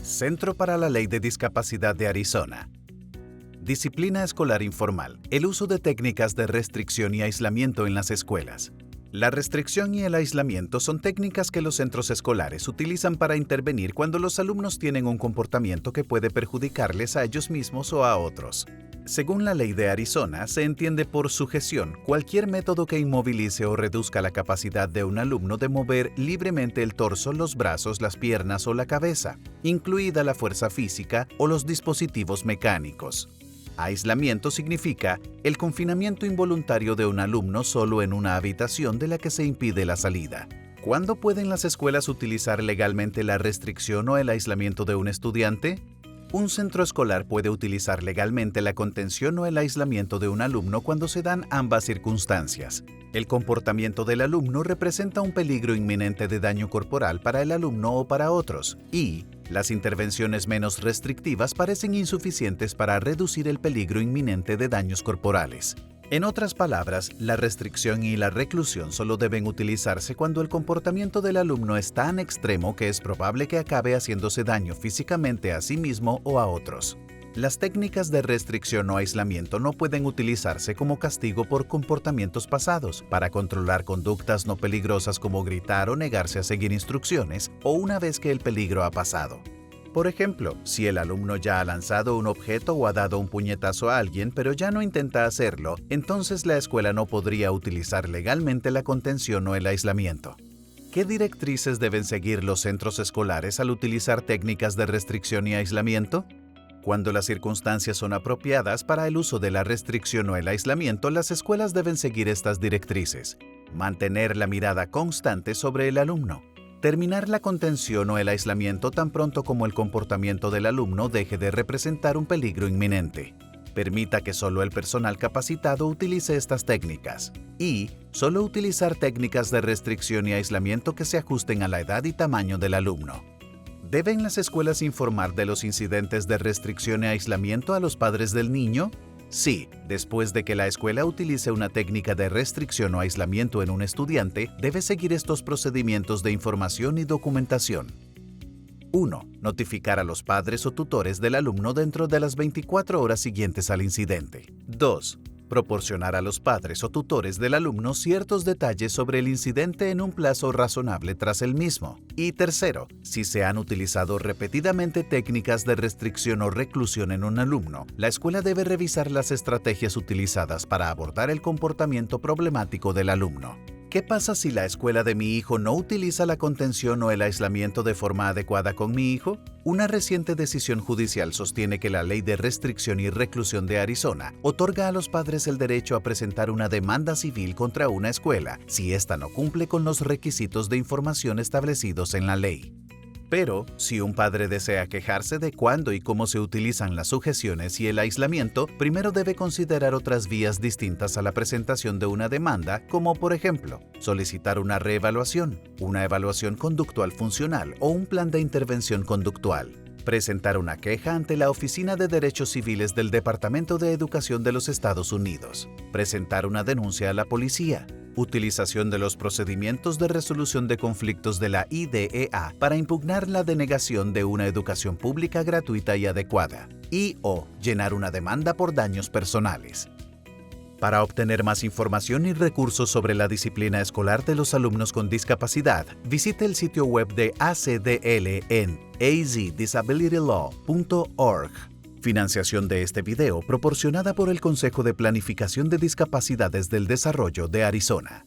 Centro para la Ley de Discapacidad de Arizona. Disciplina escolar informal. El uso de técnicas de restricción y aislamiento en las escuelas. La restricción y el aislamiento son técnicas que los centros escolares utilizan para intervenir cuando los alumnos tienen un comportamiento que puede perjudicarles a ellos mismos o a otros. Según la ley de Arizona, se entiende por sujeción cualquier método que inmovilice o reduzca la capacidad de un alumno de mover libremente el torso, los brazos, las piernas o la cabeza, incluida la fuerza física o los dispositivos mecánicos. Aislamiento significa el confinamiento involuntario de un alumno solo en una habitación de la que se impide la salida. ¿Cuándo pueden las escuelas utilizar legalmente la restricción o el aislamiento de un estudiante? Un centro escolar puede utilizar legalmente la contención o el aislamiento de un alumno cuando se dan ambas circunstancias. El comportamiento del alumno representa un peligro inminente de daño corporal para el alumno o para otros, y las intervenciones menos restrictivas parecen insuficientes para reducir el peligro inminente de daños corporales. En otras palabras, la restricción y la reclusión solo deben utilizarse cuando el comportamiento del alumno es tan extremo que es probable que acabe haciéndose daño físicamente a sí mismo o a otros. Las técnicas de restricción o aislamiento no pueden utilizarse como castigo por comportamientos pasados, para controlar conductas no peligrosas como gritar o negarse a seguir instrucciones, o una vez que el peligro ha pasado. Por ejemplo, si el alumno ya ha lanzado un objeto o ha dado un puñetazo a alguien, pero ya no intenta hacerlo, entonces la escuela no podría utilizar legalmente la contención o el aislamiento. ¿Qué directrices deben seguir los centros escolares al utilizar técnicas de restricción y aislamiento? Cuando las circunstancias son apropiadas para el uso de la restricción o el aislamiento, las escuelas deben seguir estas directrices. Mantener la mirada constante sobre el alumno. Terminar la contención o el aislamiento tan pronto como el comportamiento del alumno deje de representar un peligro inminente. Permita que solo el personal capacitado utilice estas técnicas. Y solo utilizar técnicas de restricción y aislamiento que se ajusten a la edad y tamaño del alumno. ¿Deben las escuelas informar de los incidentes de restricción y aislamiento a los padres del niño? Sí, después de que la escuela utilice una técnica de restricción o aislamiento en un estudiante, debe seguir estos procedimientos de información y documentación. 1. Notificar a los padres o tutores del alumno dentro de las 24 horas siguientes al incidente. 2. Proporcionar a los padres o tutores del alumno ciertos detalles sobre el incidente en un plazo razonable tras el mismo. Y tercero, si se han utilizado repetidamente técnicas de restricción o reclusión en un alumno, la escuela debe revisar las estrategias utilizadas para abordar el comportamiento problemático del alumno. ¿Qué pasa si la escuela de mi hijo no utiliza la contención o el aislamiento de forma adecuada con mi hijo? Una reciente decisión judicial sostiene que la Ley de Restricción y Reclusión de Arizona otorga a los padres el derecho a presentar una demanda civil contra una escuela si ésta no cumple con los requisitos de información establecidos en la ley. Pero, si un padre desea quejarse de cuándo y cómo se utilizan las sujeciones y el aislamiento, primero debe considerar otras vías distintas a la presentación de una demanda, como por ejemplo, solicitar una reevaluación, una evaluación conductual funcional o un plan de intervención conductual. Presentar una queja ante la Oficina de Derechos Civiles del Departamento de Educación de los Estados Unidos. Presentar una denuncia a la policía. Utilización de los procedimientos de resolución de conflictos de la IDEA para impugnar la denegación de una educación pública gratuita y adecuada. Y/o llenar una demanda por daños personales. Para obtener más información y recursos sobre la disciplina escolar de los alumnos con discapacidad, visite el sitio web de ACDL en azdisabilitylaw.org. Financiación de este video proporcionada por el Consejo de Planificación de Discapacidades del Desarrollo de Arizona.